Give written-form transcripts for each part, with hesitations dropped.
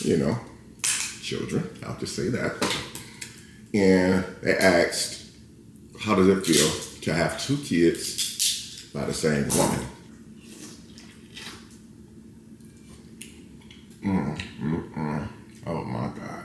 you know, children. I'll just say that. And they asked, how does it feel to have 2 kids by the same woman? Oh my God.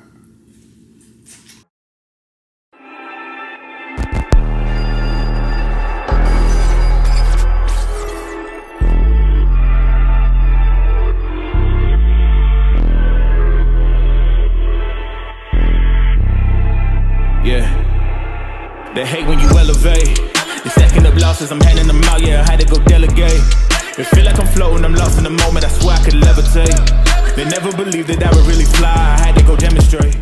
Yeah, they hate when you elevate. They stacking up losses, I'm handing them out, yeah, I had to go delegate. It feel like I'm floating, I'm lost in the moment, I swear I could levitate. They never believed that I would really fly, I had to go demonstrate.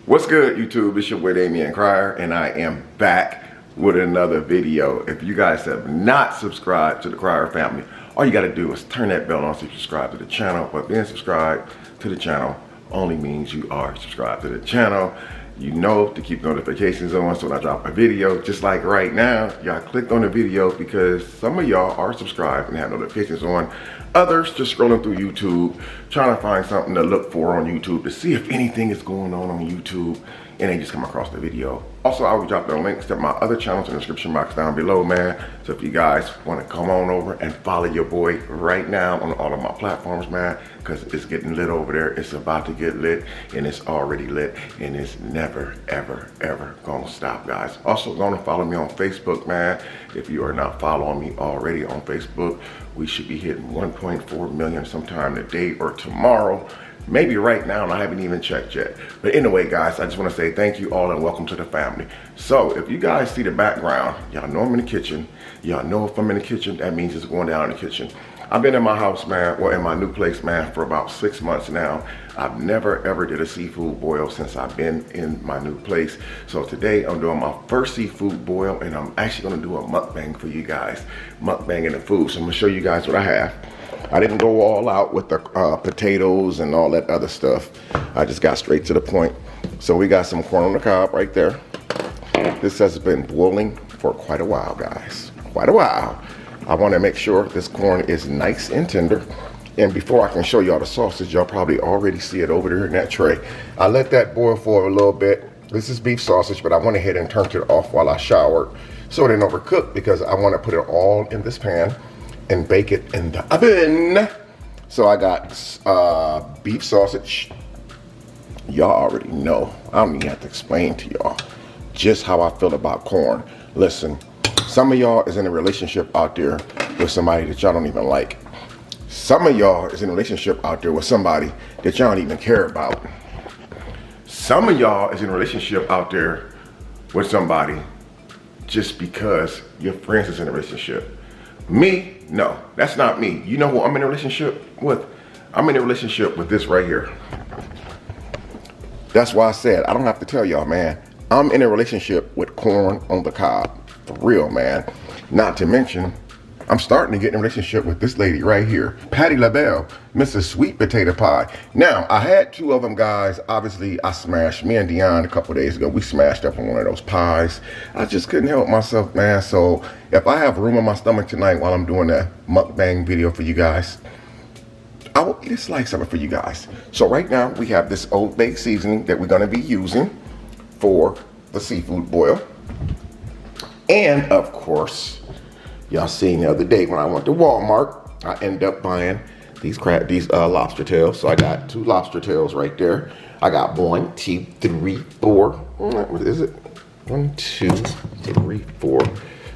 What's good, YouTube? It's your boy Damion Crier, and I am back with another video. If you guys have not subscribed to the Crier family, all you gotta do is turn that bell on so you subscribe to the channel. But being subscribed to the channel only means you are subscribed to the channel. You know to keep notifications on, so when I drop a video, just like right now, y'all clicked on the video because some of y'all are subscribed and have notifications on. Others just scrolling through YouTube, trying to find something to look for on YouTube to see if anything is going on YouTube, and they just come across the video. Also, I will drop the links to my other channels in the description box down below, man. So if you guys want to come on over and follow your boy right now on all of my platforms, man, because it's getting lit over there. It's about to get lit, and it's already lit, and it's never, ever, ever gonna stop, guys. Also, gonna follow me on Facebook, man. If you are not following me already on Facebook, we should be hitting 1.4 million sometime today or tomorrow. Maybe right now, and I haven't even checked yet. But anyway, guys, I just want to say thank you all and welcome to the family. So if you guys see the background, y'all know I'm in the kitchen. Y'all know if I'm in the kitchen, that means it's going down in the kitchen. I've been in my house, man, or in my new place, man, for about 6 months now. I've never ever did a seafood boil since I've been in my new place. So today I'm doing my first seafood boil, and I'm actually gonna do a mukbang for you guys. Mukbang in the food. So I'm gonna show you guys what I have. I didn't go all out with the potatoes and all that other stuff. I just got straight to the point. So we got some corn on the cob right there. This has been boiling for quite a while, guys. Quite a while. I want to make sure this corn is nice and tender. And before I can show y'all the sausage, y'all probably already see it over there in that tray. I let that boil for a little bit. This is beef sausage, but I went ahead and turned it off while I showered so it didn't overcook, because I want to put it all in this pan and bake it in the oven. So I got beef sausage. Y'all already know. I don't even have to explain to y'all just how I feel about corn. Listen, some of y'all is in a relationship out there with somebody that y'all don't even like. Some of y'all is in a relationship out there with somebody that y'all don't even care about. Some of y'all is in a relationship out there with somebody just because your friends is in a relationship. Me? No, that's not me. You know who I'm in a relationship with? I'm in a relationship with this right here. That's why I said, I don't have to tell y'all, man. I'm in a relationship with corn on the cob. For real, man. Not to mention, I'm starting to get in a relationship with this lady right here, Patti LaBelle, Mrs. Sweet Potato Pie. Now, I had 2 of them, guys. Obviously, I smashed, me and Damion a couple days ago, we smashed up on one of those pies. I just couldn't help myself, man. So if I have room in my stomach tonight while I'm doing that mukbang video for you guys, I will eat a slice of it for you guys. So right now, we have this Old Bay seasoning that we're gonna be using for the seafood boil. And of course, y'all seen the other day when I went to Walmart, I ended up buying these lobster tails. So I got 2 lobster tails right there. I got 1, 2, 3, 4. What is it? 1, 2, 3, 4.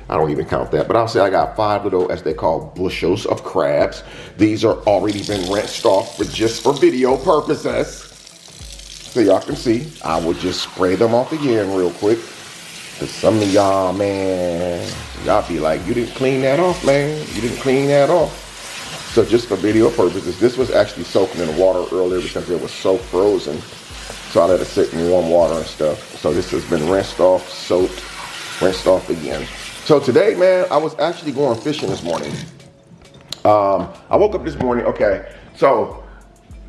I don't even count that, but I'll say I got 5 little, as they call, bushels of crabs. These are already been rinsed off, but just for video purposes. So y'all can see, I will just spray them off again real quick. Cause some of y'all, man, y'all be like, you didn't clean that off, man. You didn't clean that off. So just for video purposes, this was actually soaking in water earlier because it was so frozen. So I let it sit in warm water and stuff. So this has been rinsed off, soaked, rinsed off again. So today, man, I was actually going fishing this morning. I woke up this morning, okay. So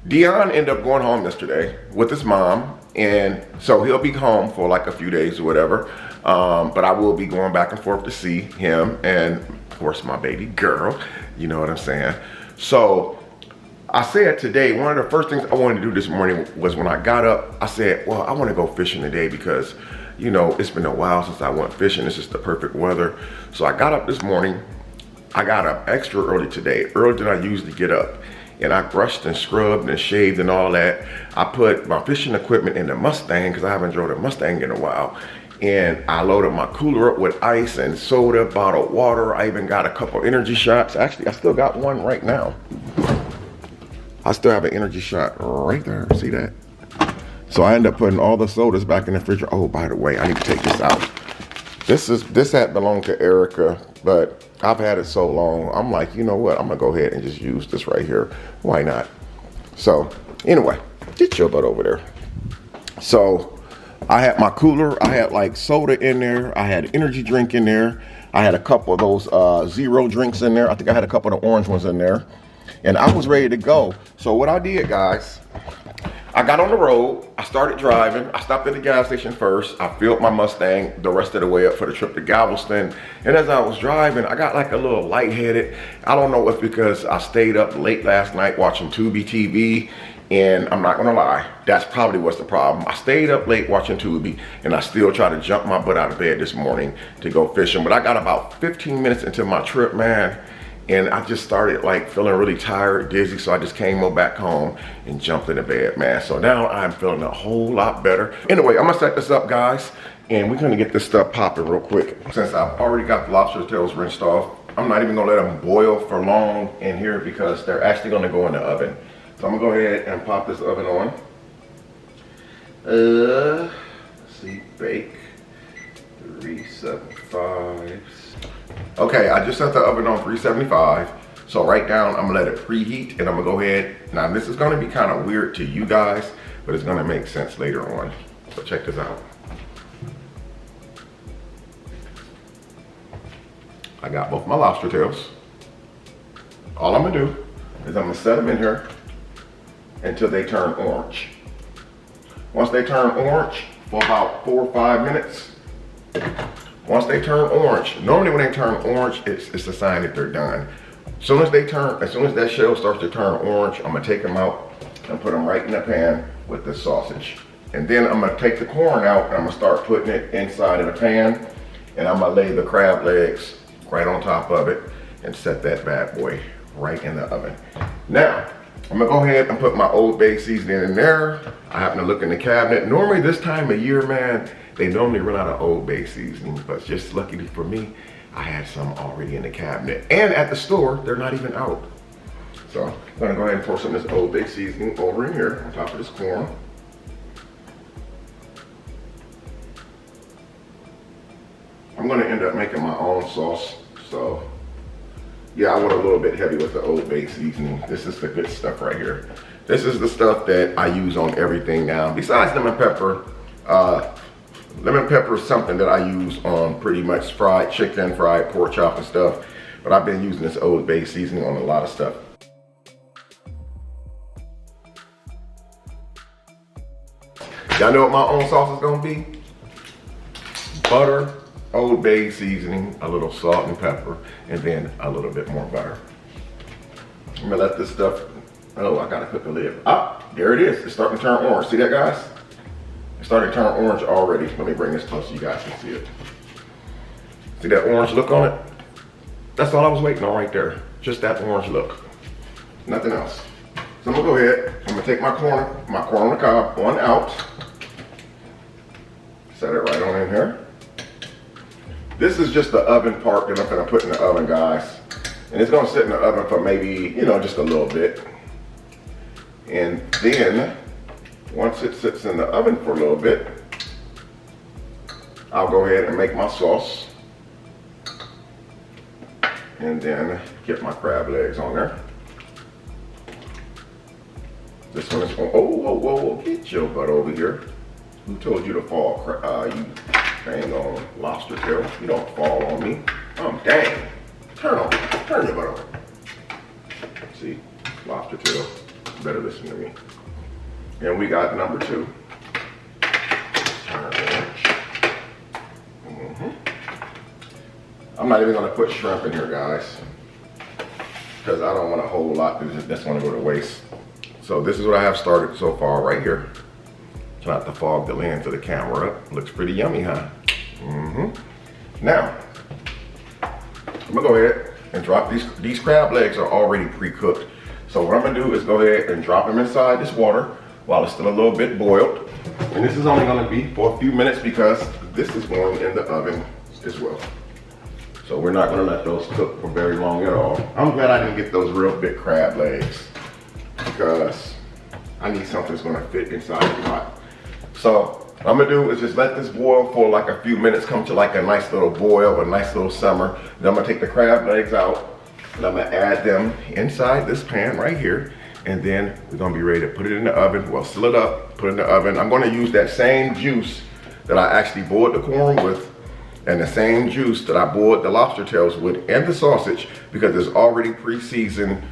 Dion ended up going home yesterday with his mom. And so he'll be home for like a few days or whatever. But I will be going back and forth to see him and, of course, my baby girl. You know what I'm saying? So I said today, one of the first things I wanted to do this morning was when I got up, I said, well, I want to go fishing today because, you know, it's been a while since I went fishing. This is the perfect weather. So I got up this morning. I got up extra early today, earlier than I usually get up. And I brushed and scrubbed and shaved and all that. I put my fishing equipment in the Mustang because I haven't drove a Mustang in a while. And I loaded my cooler up with ice and soda, bottled water. I even got a couple energy shots. Actually, I still got one right now. I still have an energy shot right there. See that? So I ended up putting all the sodas back in the refrigerator. Oh, by the way, I need to take this out. This hat belonged to Erica, but I've had it so long. I'm like, you know what? I'm gonna go ahead and just use this right here. Why not? So anyway, get your butt over there. So I had my cooler. I had like soda in there. I had energy drink in there. I had a couple of those zero drinks in there. I think I had a couple of the orange ones in there. And I was ready to go. So what I did, guys, I got on the road. I started driving. I stopped at the gas station first. I filled my Mustang the rest of the way up for the trip to Galveston. And as I was driving, I got like a little lightheaded. I don't know if it's because I stayed up late last night watching Tubi TV. And I'm not gonna lie, that's probably what's the problem. I stayed up late watching Tubi and I still tried to jump my butt out of bed this morning to go fishing. But I got about 15 minutes into my trip, man. And I just started like feeling really tired, dizzy, so I just came back home and jumped into bed, man. So now I'm feeling a whole lot better. Anyway, I'm gonna set this up, guys, and we're gonna get this stuff popping real quick. Since I've already got the lobster tails rinsed off, I'm not even gonna let them boil for long in here because they're actually gonna go in the oven. So I'm gonna go ahead and pop this oven on. Let's see, bake, 375. Okay, I just set the oven on 375. So right down, I'm gonna let it preheat and I'm gonna go ahead. Now this is gonna be kind of weird to you guys, but it's gonna make sense later on. So check this out. I got both my lobster tails. All I'm gonna do is I'm gonna set them in here until they turn orange. Once they turn orange for about 4 or 5 minutes, once they turn orange, normally when they turn orange, it's a sign that they're done. As soon as that shell starts to turn orange, I'm gonna take them out and put them right in the pan with the sausage. And then I'm gonna take the corn out and I'm gonna start putting it inside of the pan. And I'm gonna lay the crab legs right on top of it and set that bad boy right in the oven. Now, I'm gonna go ahead and put my Old Bay seasoning in there. I happen to look in the cabinet. Normally this time of year, man, they normally run out of Old Bay seasoning, but just luckily for me, I had some already in the cabinet. And at the store, they're not even out. So I'm gonna go ahead and pour some of this Old Bay seasoning over in here on top of this corn. I'm gonna end up making my own sauce. So yeah, I went a little bit heavy with the Old Bay seasoning. This is the good stuff right here. This is the stuff that I use on everything now. Besides lemon pepper, lemon pepper is something that I use on pretty much fried chicken, fried pork chop and stuff. But I've been using this Old Bay seasoning on a lot of stuff. Y'all know what my own sauce is gonna be? Butter, Old Bay seasoning, a little salt and pepper, and then a little bit more butter. I'm gonna let this stuff, oh, I gotta put the lid. Ah, there it is. It's starting to turn orange. See that, guys? It's starting to turn orange already. Let me bring this close so you guys can see it. See that orange look on it? That's all I was waiting on right there. Just that orange look. Nothing else. So I'm gonna go ahead. I'm gonna take my corn on the cob on out. Set it right on in here. This is just the oven part that I'm gonna put in the oven, guys. And it's gonna sit in the oven for maybe, you know, just a little bit. And then, once it sits in the oven for a little bit, I'll go ahead and make my sauce. And then get my crab legs on there. This one is going, oh, whoa, whoa, whoa, get your butt over here. Who told you to fall, you dang on lobster tail? You don't fall on me. Dang. Turn your butt over. See, lobster tail, better listen to me. And we got number 2. Turn orange. I'm not even gonna put shrimp in here, guys. because I don't want a whole lot that's going to go to waste. So this is what I have started so far right here. Try not to fog the lens of the camera up. Looks pretty yummy, huh? Now, I'm gonna go ahead and drop these crab legs are already pre-cooked. So what I'm gonna do is go ahead and drop them inside this water while it's still a little bit boiled. And this is only gonna be for a few minutes because this is going in the oven as well. So we're not gonna let those cook for very long at all. I'm glad I didn't get those real big crab legs because I need something that's gonna fit inside the pot. So what I'm gonna do is just let this boil for like a few minutes, come to like a nice little boil, a nice little simmer. Then I'm gonna take the crab legs out and I'm gonna add them inside this pan right here. And then we're gonna be ready to put it in the oven. Well, seal it up, put it in the oven. I'm gonna use that same juice that I actually boiled the corn with and the same juice that I boiled the lobster tails with and the sausage because it's already pre-seasoned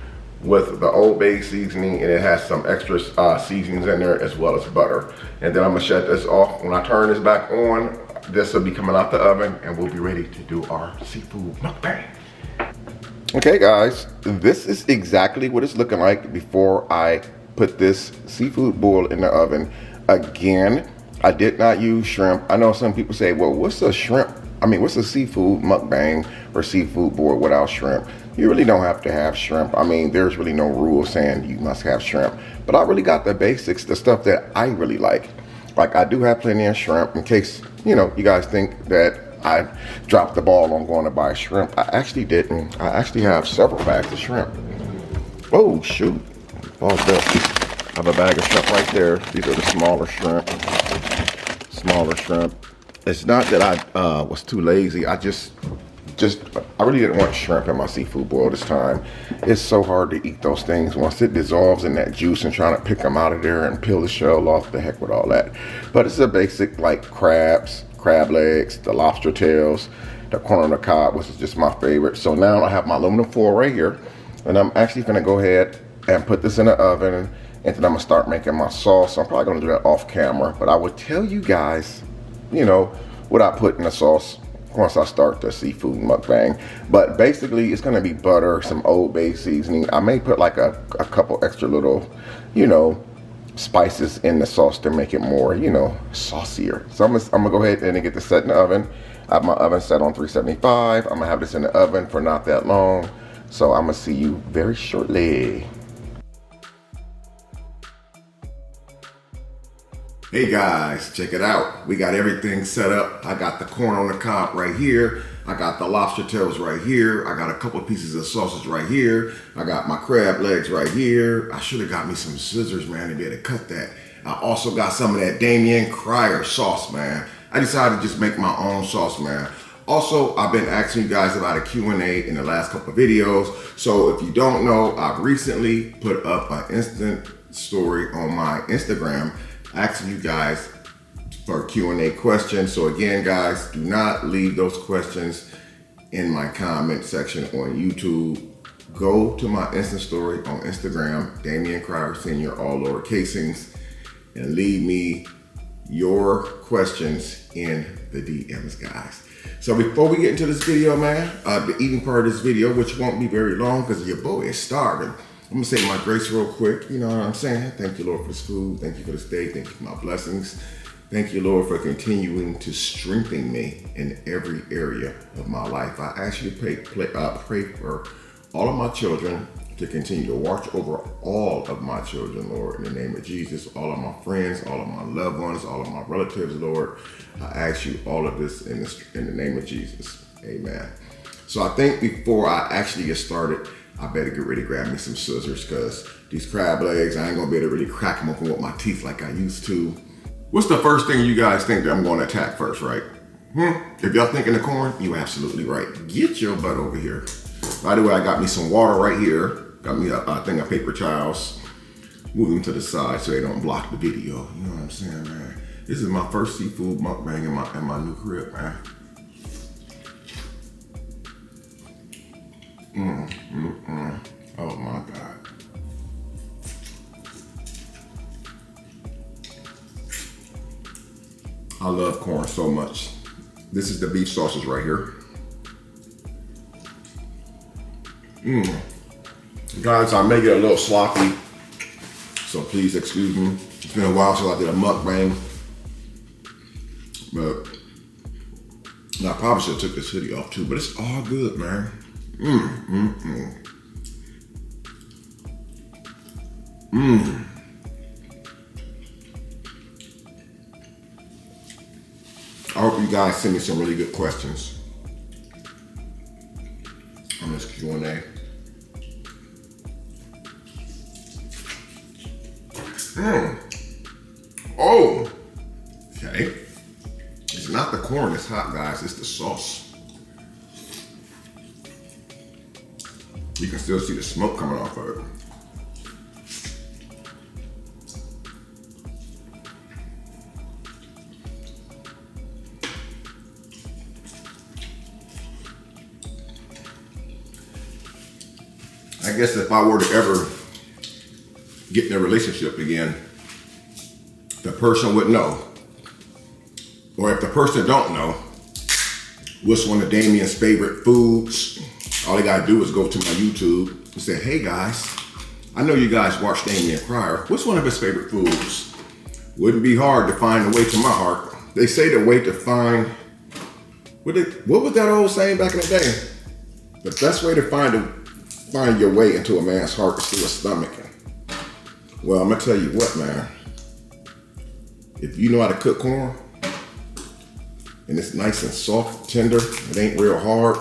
with the Old Bay seasoning and it has some extra seasonings in there as well as butter. And then I'm gonna shut this off. When I turn this back on, this will be coming out the oven and we'll be ready to do our seafood mukbang. Okay guys, this is exactly what it's looking like before I put this seafood boil in the oven. Again, I did not use shrimp. I know some people say, well, what's a shrimp? I mean, what's a seafood mukbang or seafood boil without shrimp? You really don't have to have shrimp. I mean, there's really no rule saying you must have shrimp. But I really got the basics, the stuff that I really like. Like I do have plenty of shrimp in case, you know, you guys think that I dropped the ball on going to buy shrimp. I actually didn't. I actually have several bags of shrimp. Oh, shoot. Balls up. I have a bag of shrimp right there. These are the smaller shrimp. Smaller shrimp. It's not that I was too lazy. I really didn't want shrimp in my seafood boil this time. It's so hard to eat those things once it dissolves in that juice and trying to pick them out of there and peel the shell off. The heck with all that. But it's a basic like crabs, crab legs, the lobster tails, the corn on the cob, which is just my favorite. So now I have my aluminum foil right here and I'm actually gonna go ahead and put this in the oven and then I'm gonna start making my sauce. I'm probably gonna do that off camera, but I would tell you guys, you know, what I put in the sauce once I start the seafood mukbang. But basically it's gonna be butter, some Old Bay seasoning. I may put like a couple extra little, you know, spices in the sauce to make it more, you know, saucier. So I'm gonna go ahead and get this set in the oven. I have my oven set on 375. I'm gonna have this in the oven for not that long. So I'm gonna see you very shortly. Hey guys, check it out. We got everything set up. I got the corn on the cob right here. I got the lobster tails right here. I got a couple pieces of sausage right here. I got my crab legs right here. I should have got me some scissors, man, to be able to cut that. I also got some of that Damion Cryer sauce, man. I decided to just make my own sauce, man. Also, I've been asking you guys about a Q&A in the last couple of videos. So if you don't know, I've recently put up an instant story on my Instagram asking you guys for Q&A questions. So again, guys, do not leave those questions in my comment section on YouTube. Go to my instant story on Instagram, Damion Cryer Senior, all lower casings, and leave me your questions in the DMs, guys. So before we get into this video, man, the eating part of this video, which won't be very long because your boy is starving. I'm gonna say my grace real quick. You know what I'm saying? Thank you, Lord, for this food. Thank you for this day. Thank you for my blessings. Thank you, Lord, for continuing to strengthen me in every area of my life. I ask you to pray for all of my children, to continue to watch over all of my children, Lord, in the name of Jesus. All of my friends, all of my loved ones, all of my relatives, Lord. I ask you all of this in the name of Jesus. Amen. So I think before I actually get started, I better get ready to grab me some scissors because these crab legs, I ain't gonna be able to really crack them open with my teeth like I used to. What's the first thing you guys think that I'm gonna attack first, right? If y'all thinking the corn, you absolutely right. Get your butt over here. By the way, I got me some water right here. Got me a thing of paper towels. Move them to the side so they don't block the video. You know what I'm saying, man? This is my first seafood mukbang in my new crib, man. Oh my God. I love corn so much. This is the beef sausage right here. Guys, I may get a little sloppy, so please excuse me. It's been a while since I did a mukbang, but I probably should have took this hoodie off too, but it's all good, man. I hope you guys send me some really good questions on this Q&A. Oh, okay. It's not the corn that's hot, guys. It's the sauce. You can still see the smoke coming off of it. I guess if I were to ever get in a relationship again, the person would know. Or if the person don't know what's one of Damion's favorite foods, all they gotta do is go to my YouTube and say, hey guys, I know you guys watch Damion Cryer. What's one of his favorite foods? Wouldn't be hard to find the way to my heart. They say the way to find, what was that old saying back in the day? The best way to find your way into a man's heart is through his stomach. Well, I'm gonna tell you what, man. If you know how to cook corn, and it's nice and soft, tender, it ain't real hard,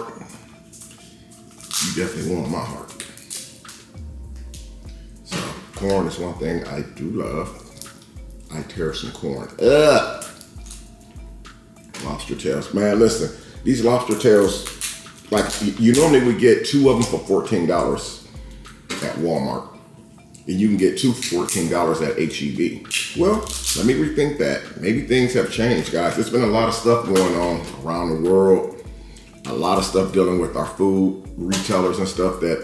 you definitely want my heart. So, corn is one thing I do love. I tear some corn up. Lobster tails. Man, listen, these lobster tails, like, you normally would get 2 of them for $14 at Walmart. And you can get 2 for $14 at HEB. Well, let me rethink that. Maybe things have changed, guys. There's been a lot of stuff going on around the world. A lot of stuff dealing with our food, retailers and stuff that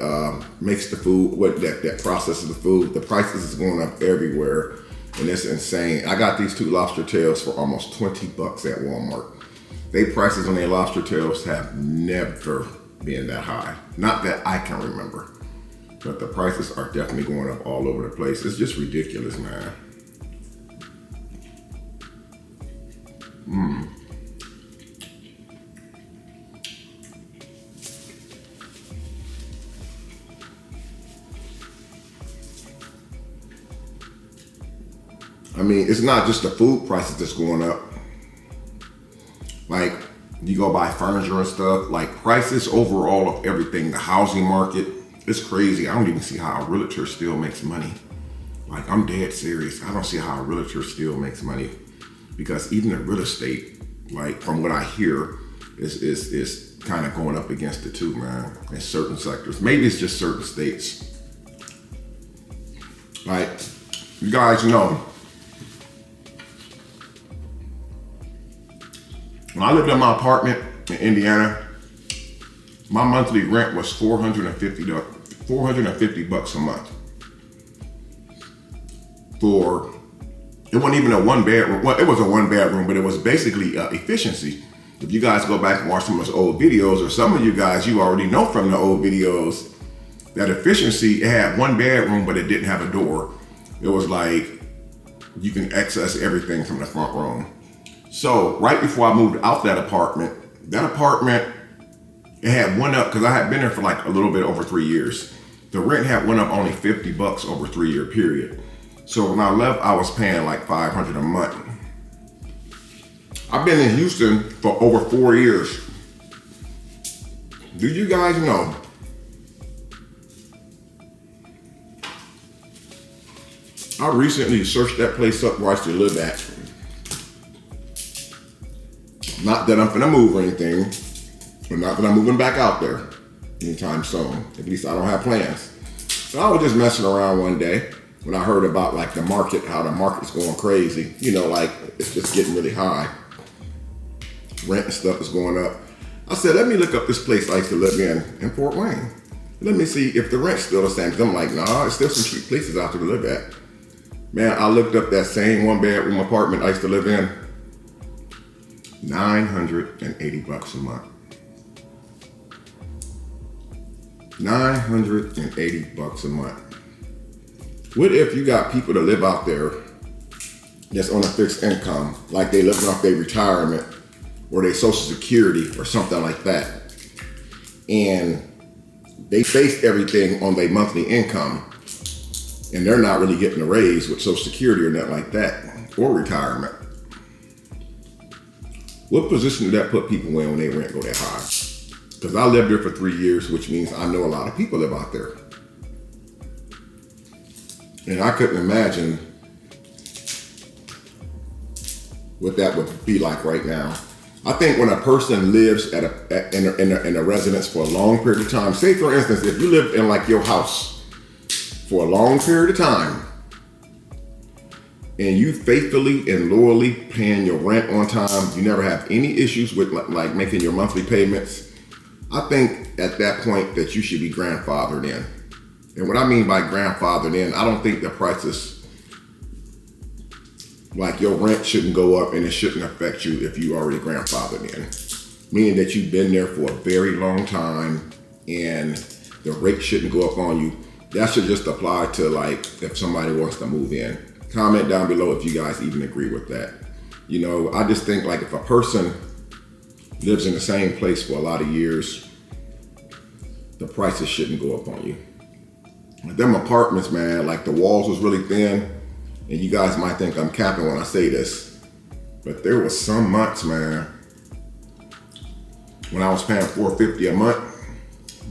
makes the food, that processes the food. The prices is going up everywhere, and it's insane. I got these 2 lobster tails for almost $20 at Walmart. They prices on their lobster tails have never been that high. Not that I can remember. But the prices are definitely going up all over the place. It's just ridiculous, man. I mean, it's not just the food prices that's going up. Like, you go buy furniture and stuff, like prices overall of everything, the housing market, it's crazy. I don't even see how a realtor still makes money. Like, I'm dead serious. I don't see how a realtor still makes money, because even the real estate, like from what I hear, is kind of going up against it too, man, in certain sectors. Maybe it's just certain states. Like, you guys know, when I lived in my apartment in Indiana, my monthly rent was $450 a month. It wasn't even a 1-bedroom. Well, it was a 1-bedroom, but it was basically efficiency. If you guys go back and watch some of those old videos, or some of you guys, you already know from the old videos, that efficiency, it had 1 bedroom, but it didn't have a door. It was like, you can access everything from the front room. So right before I moved out that apartment, it had went up, because I had been there for like a little bit over 3 years. The rent had went up only $50 over a 3-year period. So when I left, I was paying like $500 a month. I've been in Houston for over 4 years. Do you guys know I recently searched that place up where I used to live at. Not that I'm finna move or anything, but not that I'm moving back out there anytime soon. At least I don't have plans. So I was just messing around one day when I heard about like the market, how the market's going crazy. You know, like it's just getting really high. Rent and stuff is going up. I said, let me look up this place I used to live in Fort Wayne. Let me see if the rent's still the same. Cause I'm like, nah, there's still some cheap places out there to live at. Man, I looked up that same 1-bedroom apartment I used to live in. $980 a month. $980 a month. What if you got people that live out there that's on a fixed income, like they living off their retirement or their social security or something like that, and they base everything on their monthly income, and they're not really getting a raise with social security or nothing like that, or retirement. What position did that put people in when their rent go that high? Because I lived there for 3 years, which means I know a lot of people live out there. And I couldn't imagine what that would be like right now. I think when a person lives in a residence for a long period of time, say for instance, if you live in like your house for a long period of time, and you faithfully and loyally paying your rent on time, you never have any issues with like making your monthly payments, I think at that point that you should be grandfathered in. And what I mean by grandfathered in, I don't think the prices, like your rent shouldn't go up and it shouldn't affect you if you already grandfathered in. Meaning that you've been there for a very long time and the rate shouldn't go up on you. That should just apply to like if somebody wants to move in. Comment down below if you guys even agree with that. You know, I just think like if a person lives in the same place for a lot of years, the prices shouldn't go up on you. But them apartments, man, like the walls was really thin, and you guys might think I'm capping when I say this, but there was some months, man, when I was paying $450 a month,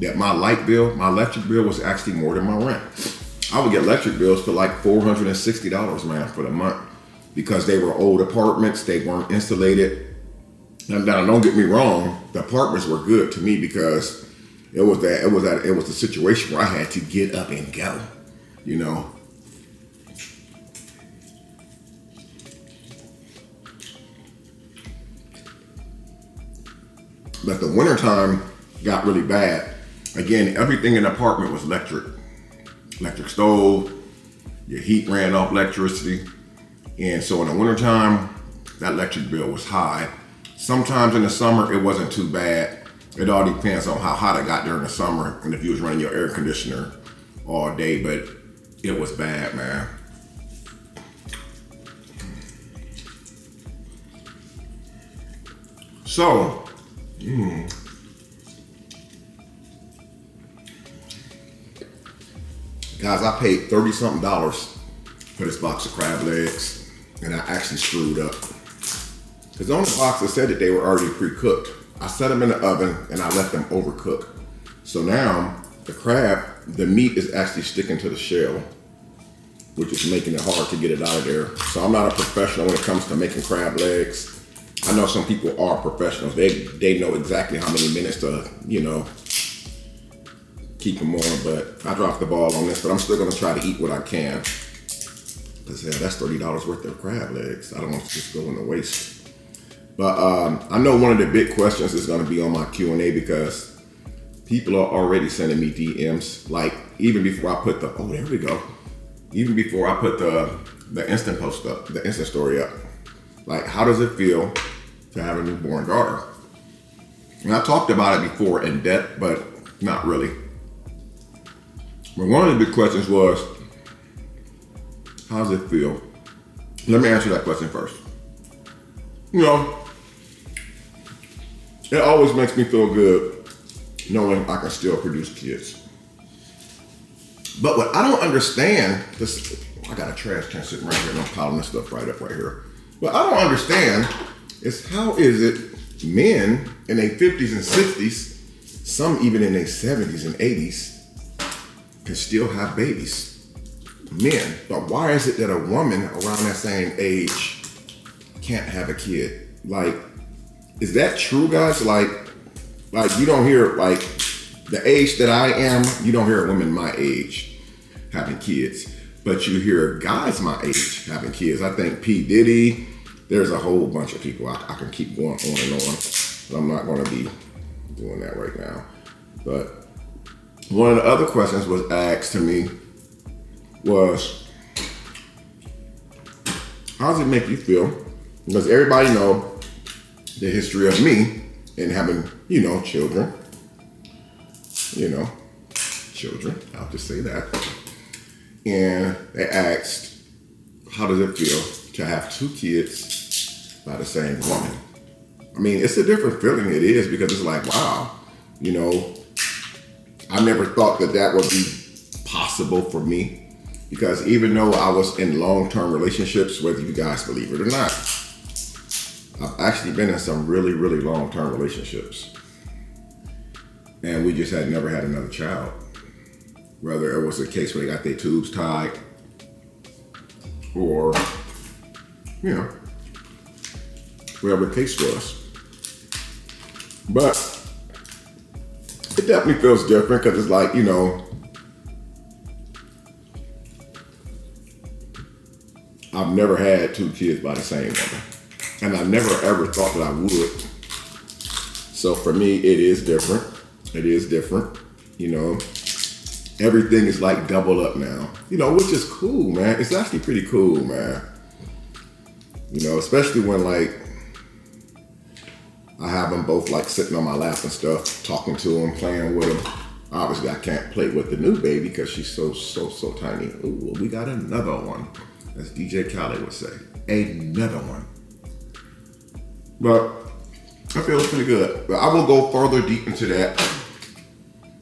that my electric bill was actually more than my rent. I would get electric bills for like $460, man, for the month, because they were old apartments, they weren't insulated. Now, don't get me wrong, the apartments were good to me because it was the situation where I had to get up and go, you know. But the wintertime got really bad. Again, everything in the apartment was electric. Electric stove, your heat ran off electricity. And so in the wintertime, that electric bill was high. Sometimes in the summer, it wasn't too bad. It all depends on how hot it got during the summer and if you was running your air conditioner all day, but it was bad, man. So, guys, I paid $30-something for this box of crab legs, and I actually screwed up. Because on the box it said that they were already pre-cooked. I set them in the oven and I let them overcook. So now the crab, the meat is actually sticking to the shell, which is making it hard to get it out of there. So I'm not a professional when it comes to making crab legs. I know some people are professionals. They know exactly how many minutes to, you know, keep them on, but I dropped the ball on this, but I'm still gonna try to eat what I can. Cause yeah, that's $30 worth of crab legs. I don't want to just go in the waste. But I know one of the big questions is gonna be on my Q&A because people are already sending me DMs. Like even before I put the, oh, there we go. Even before I put the instant post up, the instant story up. Like, how does it feel to have a newborn daughter? And I talked about it before in depth, but not really. But one of the big questions was, how does it feel? Let me answer that question first. You know, it always makes me feel good knowing I can still produce kids. But what I don't understand, this, I got a trash can sitting right here and I'm piling this stuff right up right here. What I don't understand is how is it men in their 50s and 60s, some even in their 70s and 80s, can still have babies, men. But why is it that a woman around that same age can't have a kid? Like, is that true, guys? Like you don't hear, like, the age that I am, you don't hear women my age having kids, but you hear guys my age having kids. I think P. Diddy, there's a whole bunch of people. I can keep going on and on, but I'm not gonna be doing that right now. But one of the other questions was asked to me was, how does it make you feel? Because everybody know the history of me and having, you know, children, you know, children. I'll just say that. And they asked, how does it feel to have 2 kids by the same woman? I mean, it's a different feeling. It is, because it's like, wow, you know, I never thought that that would be possible for me, because even though I was in long-term relationships, whether you guys believe it or not, I've actually been in some really, really long-term relationships, and we just had never had another child. Whether it was a case where they got their tubes tied, or, you know, whatever the case was. But it definitely feels different, because it's like, you know, I've never had 2 kids by the same woman, and I never ever thought that I would. So for me, it is different. It is different, you know. Everything is like double up now, you know, which is cool, man. It's actually pretty cool, man. You know, especially when like I have them both like sitting on my lap and stuff, talking to them, playing with them. Obviously, I can't play with the new baby because she's so tiny. Ooh, we got another one, as DJ Khaled would say, another one. But I feel pretty good. But I will go further deep into that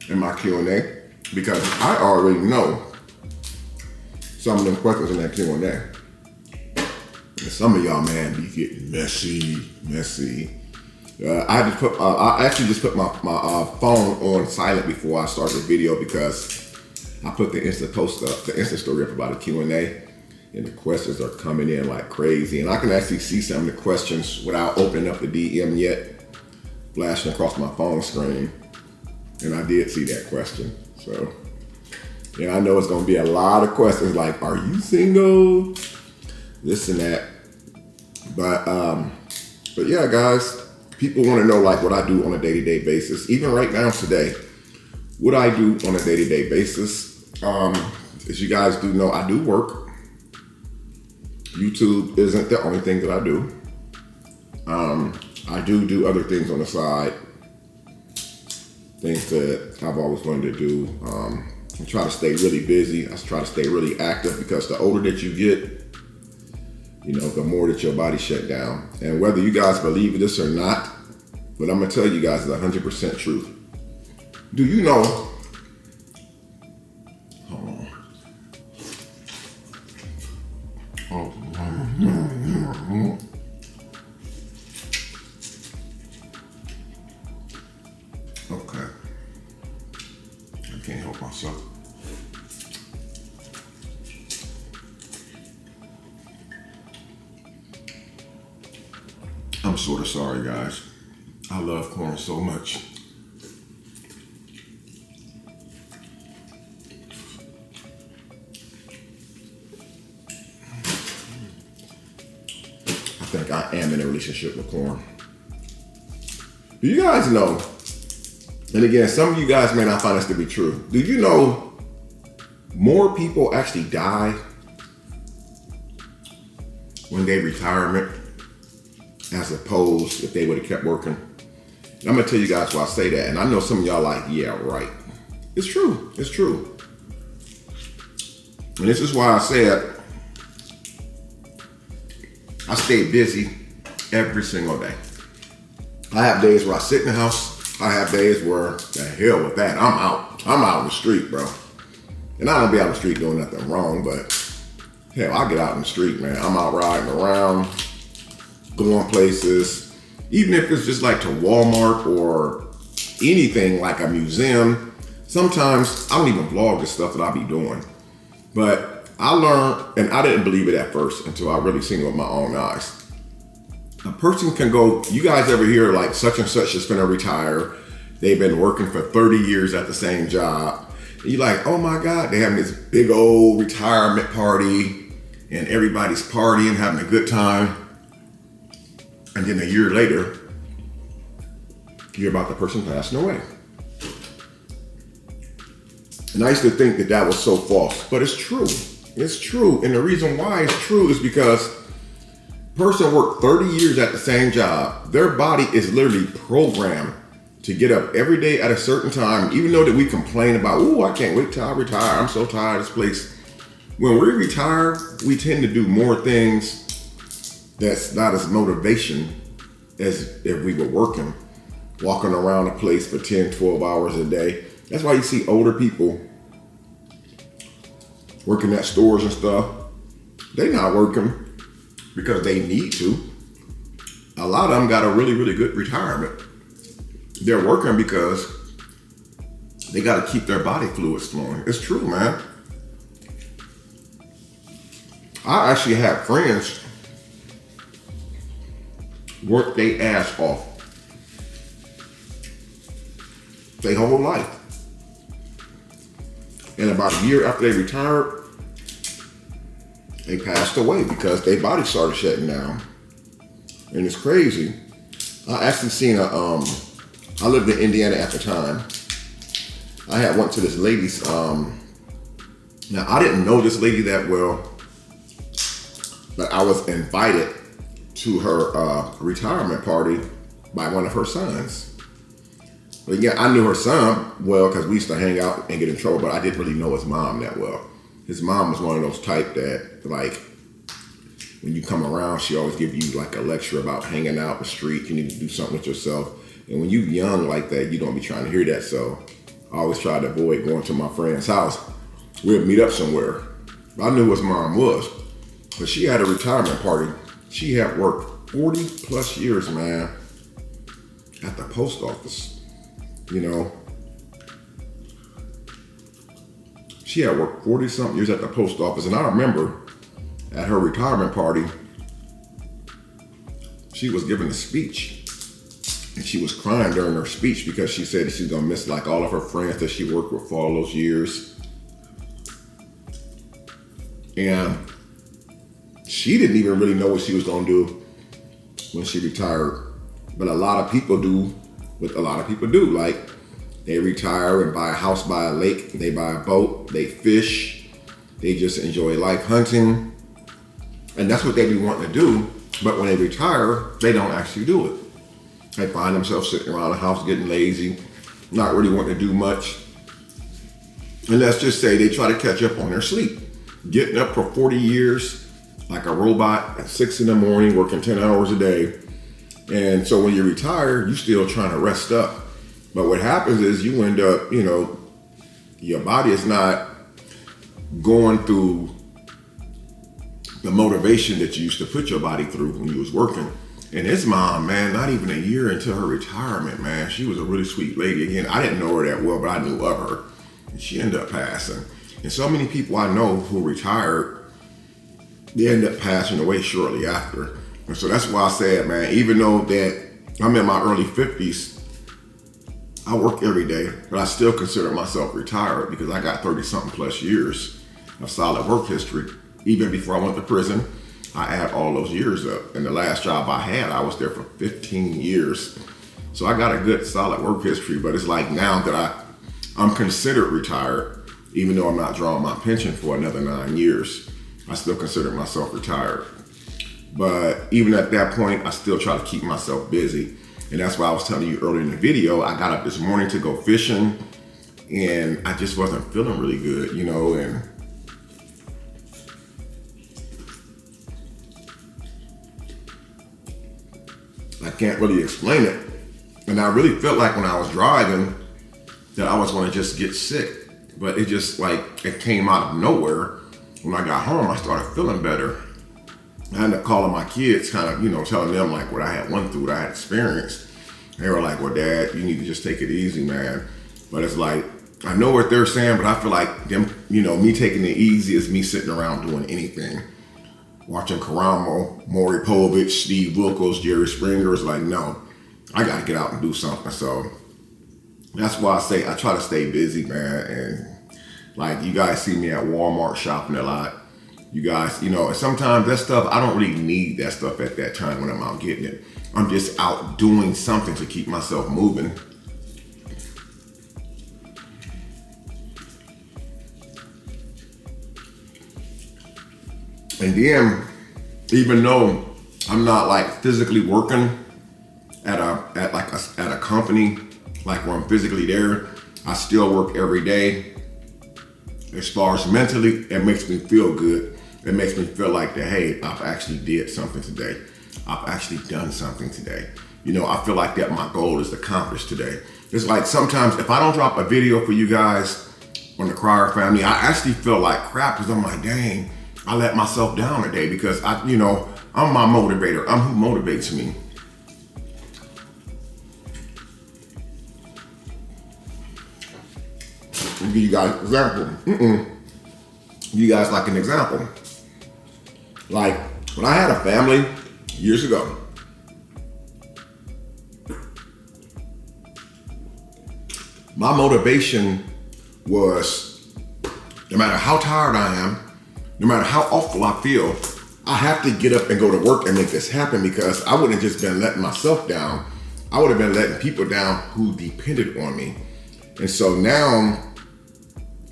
in my Q&A, because I already know some of them questions in that Q&A. And some of y'all, man, be getting messy. I actually just put my phone on silent before I started the video, because I put the Insta story up about a Q&A, and the questions are coming in like crazy. And I can actually see some of the questions without opening up the DM yet, flashing across my phone screen. And I did see that question. So, and I know it's gonna be a lot of questions like, are you single? This and that. But yeah, guys, people wanna know like what I do on a day-to-day basis. Even right now today, what I do on a day-to-day basis. As you guys do know, I do work. YouTube isn't the only thing that I do. I do other things on the side. Things that I've always wanted to do. I try to stay really busy. I try to stay really active, because the older that you get, you know, the more that your body shut down. And whether you guys believe this or not, what I'm gonna tell you guys is 100% truth. Do you know? Hold on. Okay. I can't help myself. I'm sort of sorry, guys. I love corn so much. I think I am in a relationship with corn. Do you guys know? And again, some of you guys may not find this to be true. Do you know more people actually die when they retirement as opposed if they would have kept working? And I'm gonna tell you guys why I say that. And I know some of y'all like, yeah, right. It's true, it's true. And this is why I said I stay busy every single day. I have days where I sit in the house. I have days where, the hell with that, I'm out in the street, bro. And I don't be out in the street doing nothing wrong, but hell, I get out in the street, man. I'm out riding around, going places, even if it's just like to Walmart or anything like a museum. Sometimes I don't even vlog the stuff that I be doing. But I learned, and I didn't believe it at first until I really seen it with my own eyes. A person can go, you guys ever hear like such and such is gonna retire. They've been working for 30 years at the same job. And you're like, oh my God, they having this big old retirement party and everybody's partying, having a good time. And then a year later, you hear about the person passing away. And I used to think that that was so false, but it's true. It's true. And the reason why it's true is because person worked 30 years at the same job. Their body is literally programmed to get up every day at a certain time, even though that we complain about, oh, I can't wait till I retire. I'm so tired of this place. When we retire, we tend to do more things that's not as motivation as if we were working, walking around a place for 10, 12 hours a day. That's why you see older people working at stores and stuff. They're not working because they need to. A lot of them got a really, really good retirement. They're working because they got to keep their body fluids flowing. It's true, man. I actually have friends work their ass off their whole life. And about a year after they retired, they passed away because their body started shutting down. And it's crazy. I actually seen I lived in Indiana at the time. I had went to this lady's, now I didn't know this lady that well, but I was invited to her retirement party by one of her sons. But yeah, I knew her son well because we used to hang out and get in trouble, but I didn't really know his mom that well. His mom was one of those type that, like, when you come around, she always give you like a lecture about hanging out the street. You need to do something with yourself. And when you're young like that, you don't be trying to hear that. So I always try to avoid going to my friend's house. We'd meet up somewhere. But I knew who his mom was. But she had a retirement party. She had worked 40 plus years, man, at the post office. You know, she had worked 40 something years at the post office. And I remember at her retirement party, she was giving a speech. And she was crying during her speech because she said she's gonna miss like all of her friends that she worked with for all those years. And she didn't even really know what she was gonna do when she retired. But a lot of people do what a lot of people do. Like, they retire and buy a house by a lake, they buy a boat, they fish, they just enjoy life hunting. And that's what they be wanting to do. But when they retire, they don't actually do it. They find themselves sitting around the house getting lazy, not really wanting to do much. And let's just say they try to catch up on their sleep. Getting up for 40 years like a robot at 6 in the morning, working 10 hours a day. And so when you retire, you're still trying to rest up. But what happens is you end up, you know, your body is not going through the motivation that you used to put your body through when you was working. And his mom, man, not even a year into her retirement, man, she was a really sweet lady. Again, I didn't know her that well, but I knew of her. And she ended up passing. And so many people I know who retired, they end up passing away shortly after. And so that's why I said, man, even though that I'm in my early 50s, I work every day, but I still consider myself retired because I got 30 something plus years of solid work history. Even before I went to prison, I add all those years up. And the last job I had, I was there for 15 years. So I got a good solid work history, but it's like now that I'm considered retired, even though I'm not drawing my pension for another 9 years, I still consider myself retired. But even at that point, I still try to keep myself busy. And that's why I was telling you earlier in the video, I got up this morning to go fishing and I just wasn't feeling really good, you know, and I can't really explain it. And I really felt like when I was driving that I was going to just get sick. But it just like, it came out of nowhere. When I got home, I started feeling better. I ended up calling my kids, kind of, you know, telling them like what I had went through, what I had experienced. They were like, well, Dad, you need to just take it easy, man. But it's like, I know what they're saying, but I feel like them, you know, me taking it easy is me sitting around doing anything. Watching Karamo, Maury Povich, Steve Wilkos, Jerry Springer is like, no, I got to get out and do something. So that's why I say I try to stay busy, man. And like, you guys see me at Walmart shopping a lot. You guys, you know, and sometimes that stuff, I don't really need that stuff at that time when I'm out getting it. I'm just out doing something to keep myself moving. And then, even though I'm not like physically working at a company like where I'm physically there. I still work every day. As far as mentally, it makes me feel good. It makes me feel like that, hey, I've actually did something today. I've actually done something today. You know, I feel like that my goal is accomplished today. It's like sometimes if I don't drop a video for you guys on the Crier family, I actually feel like crap because I'm like, dang, I let myself down today because I'm my motivator. I'm who motivates me. I'll give you guys an example. You guys like an example. Like when I had a family years ago, my motivation was no matter how tired I am, no matter how awful I feel, I have to get up and go to work and make this happen because I wouldn't have just been letting myself down. I would have been letting people down who depended on me. And so now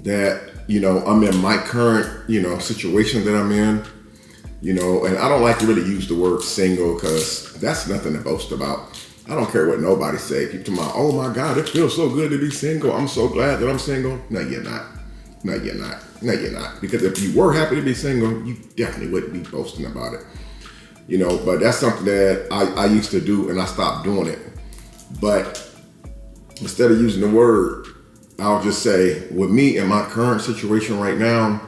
that, I'm in my current, situation that I'm in, and I don't like to really use the word single because that's nothing to boast about. I don't care what nobody say. People talk about, oh my God, it feels so good to be single. I'm so glad that I'm single. No, you're not. No, you're not. No, you're not. Because if you were happy to be single, you definitely wouldn't be boasting about it. But that's something that I used to do and I stopped doing it. But instead of using the word, I'll just say with me in my current situation right now,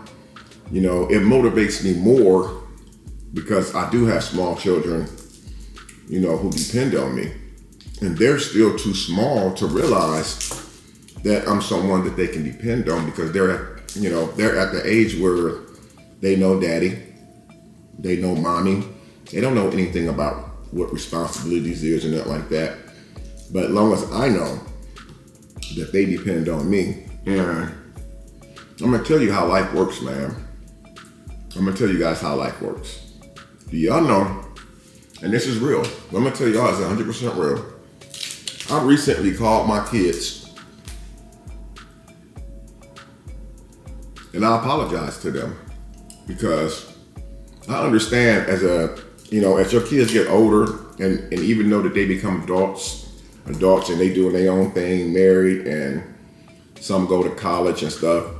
it motivates me more because I do have small children, who depend on me. And they're still too small to realize that I'm someone that they can depend on because they're at the age where they know daddy, they know mommy. They don't know anything about what responsibilities is and nothing like that. But as long as I know that they depend on me, and I'm gonna tell you how life works, man. I'm gonna tell you guys how life works. Do y'all know, and this is real, I'm gonna tell y'all it's 100% real. I recently called my kids and I apologized to them because I understand as your kids get older and even though that they become adults and they doing their own thing, married, and some go to college and stuff,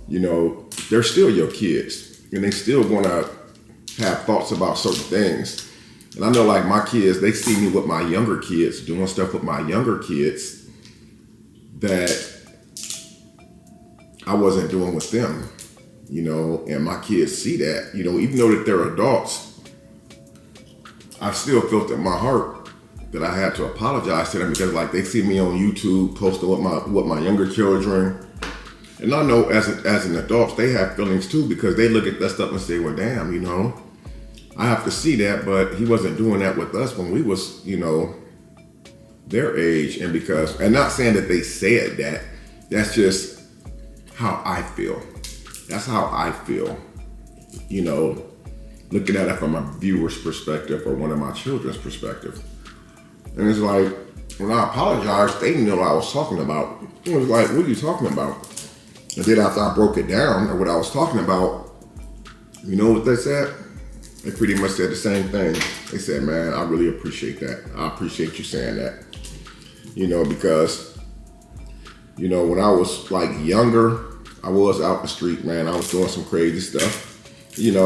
they're still your kids and they still want to have thoughts about certain things. And I know like my kids, they see me with my younger kids, doing stuff with my younger kids that I wasn't doing with them, and my kids see that, even though that they're adults, I still felt in my heart that I had to apologize to them because like they see me on YouTube posting with my younger children. And I know as an adult, they have feelings too because they look at that stuff and say, well, damn, I have to see that, but he wasn't doing that with us when we was, their age. And not saying that they said that, that's just how I feel. That's how I feel, looking at it from a viewer's perspective or one of my children's perspective. And it's like, when I apologized, they didn't know what I was talking about. It was like, what are you talking about? And then after I broke it down and what I was talking about, you know what they said? They pretty much said the same thing. They said, man, I really appreciate that. I appreciate you saying that. Because, when I was like younger, I was out the street, man. I was doing some crazy stuff, and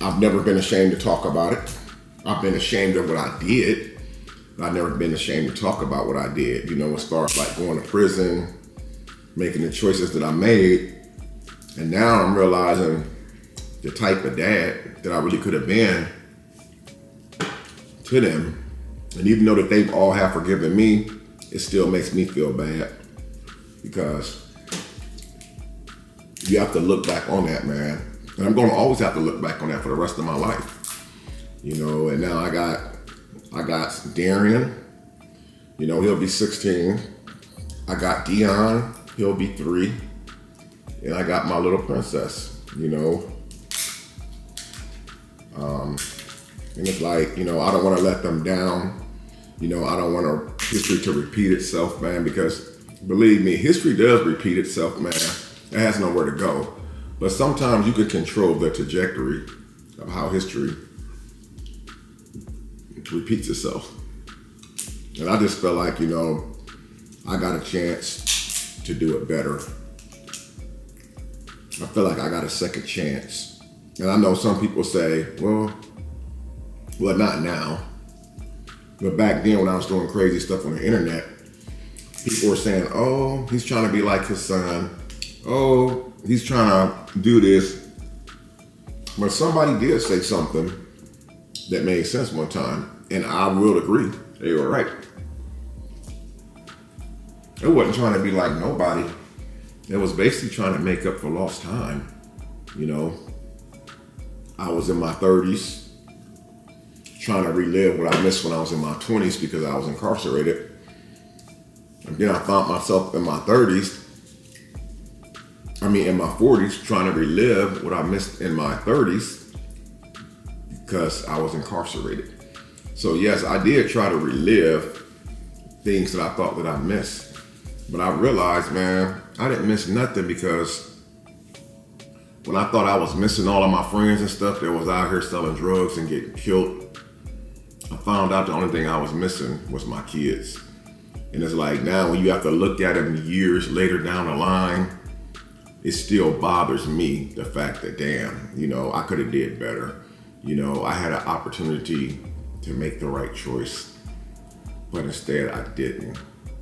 I've never been ashamed to talk about it. I've been ashamed of what I did, but I've never been ashamed to talk about what I did, as far as like going to prison, making the choices that I made. And now I'm realizing the type of dad that I really could have been to them. And even though that they've all have forgiven me, it still makes me feel bad because you have to look back on that, man. And I'm going to always have to look back on that for the rest of my life. And now I got Damion, he'll be 16. I got Dion, he'll be 3. And I got my little princess, and it's like, I don't want to let them down. I don't want history to repeat itself, man, because believe me, history does repeat itself, man. It has nowhere to go. But sometimes you can control the trajectory of how history repeats itself. And I just felt like, you know, I got a chance to do it better. I feel like I got a second chance. And I know some people say, well, not now. But back then when I was doing crazy stuff on the internet, people were saying, oh, he's trying to be like his son. Oh, he's trying to do this. But somebody did say something that made sense one time. And I will agree, they were right. It wasn't trying to be like nobody. It was basically trying to make up for lost time. You know, I was in my 30s, trying to relive what I missed when I was in my 20s because I was incarcerated. And then I found myself in my 40s, trying to relive what I missed in my 30s because I was incarcerated. So yes, I did try to relive things that I thought that I missed. But I realized, man, I didn't miss nothing because when I thought I was missing all of my friends and stuff that was out here selling drugs and getting killed, I found out the only thing I was missing was my kids. And it's like now when you have to look at them years later down the line, it still bothers me, the fact that, damn, you know, I could have did better. You know, I had an opportunity to make the right choice, but instead I didn't.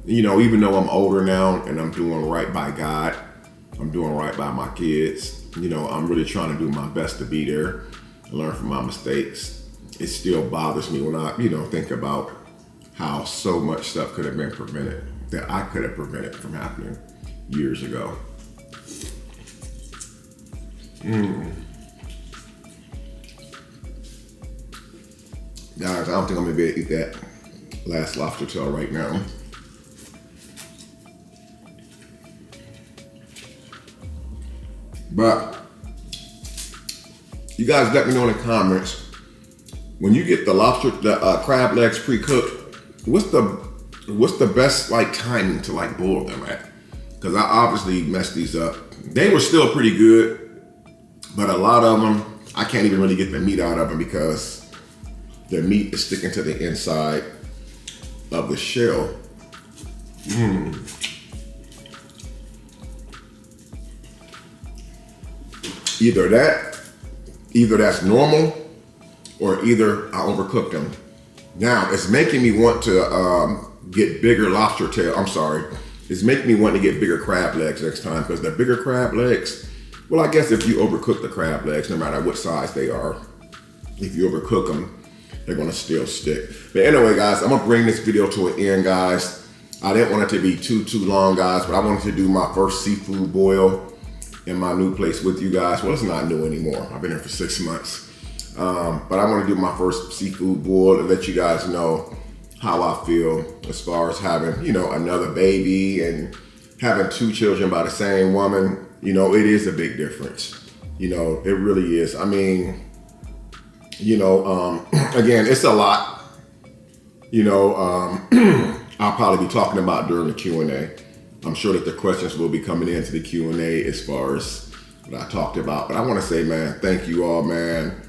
You know, even though I'm older now and I'm doing right by God, I'm doing right by my kids, you know, I'm really trying to do my best to be there and learn from my mistakes. It still bothers me when I, you know, think about how so much stuff could have been prevented, that I could have prevented from happening years ago. Guys, I don't think I'm gonna be able to eat that last lobster tail right now. But you guys let me know in the comments, when you get the crab legs pre-cooked, what's the best like timing to like boil them at? Because I obviously messed these up. They were still pretty good, but a lot of them, I can't even really get the meat out of them because the meat is sticking to the inside of the shell. Either that's normal, or either I overcooked them. Now, it's making me want to get bigger lobster tail. I'm sorry. It's making me want to get bigger crab legs next time, because the bigger crab legs, well, I guess if you overcook the crab legs, no matter what size they are, if you overcook them, they're gonna still stick. But anyway, guys, I'm gonna bring this video to an end, guys. I didn't want it to be too long, guys, but I wanted to do my first seafood boil in my new place with you guys. Well, it's not new anymore. I've been here for 6 months. But I want to do my first seafood boil and let you guys know how I feel as far as having, you know, another baby and having 2 children by the same woman. You know, it is a big difference. You know, it really is. I mean, you know, again, it's a lot, you know, I'll probably be talking about during the Q&A. I'm sure that the questions will be coming into the Q&A as far as what I talked about. But I want to say, man, thank you all, man.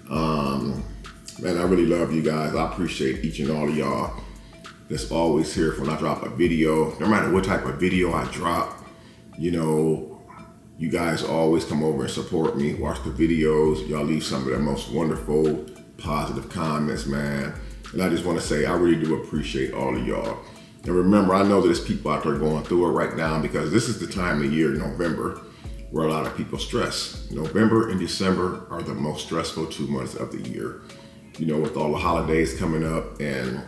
Man, I really love you guys. I appreciate each and all of y'all that's always here when I drop a video. No matter what type of video I drop, you know, you guys always come over and support me, watch the videos. Y'all leave some of the most wonderful, positive comments, man. And I just want to say, I really do appreciate all of y'all. And remember, I know there's people out there going through it right now because this is the time of year, November, where a lot of people stress. November and December are the most stressful 2 months of the year. You know, with all the holidays coming up and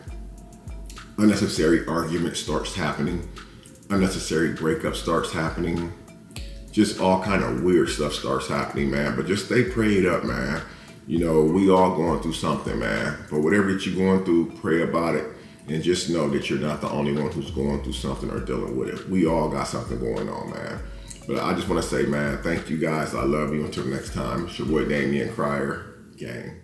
unnecessary arguments starts happening, unnecessary breakup starts happening, just all kind of weird stuff starts happening, man. But just stay prayed up, man. You know, we all going through something, man. But whatever that you're going through, pray about it. And just know that you're not the only one who's going through something or dealing with it. We all got something going on, man. But I just want to say, man, thank you guys. I love you. Until next time, it's your boy Damion Crier. Gang.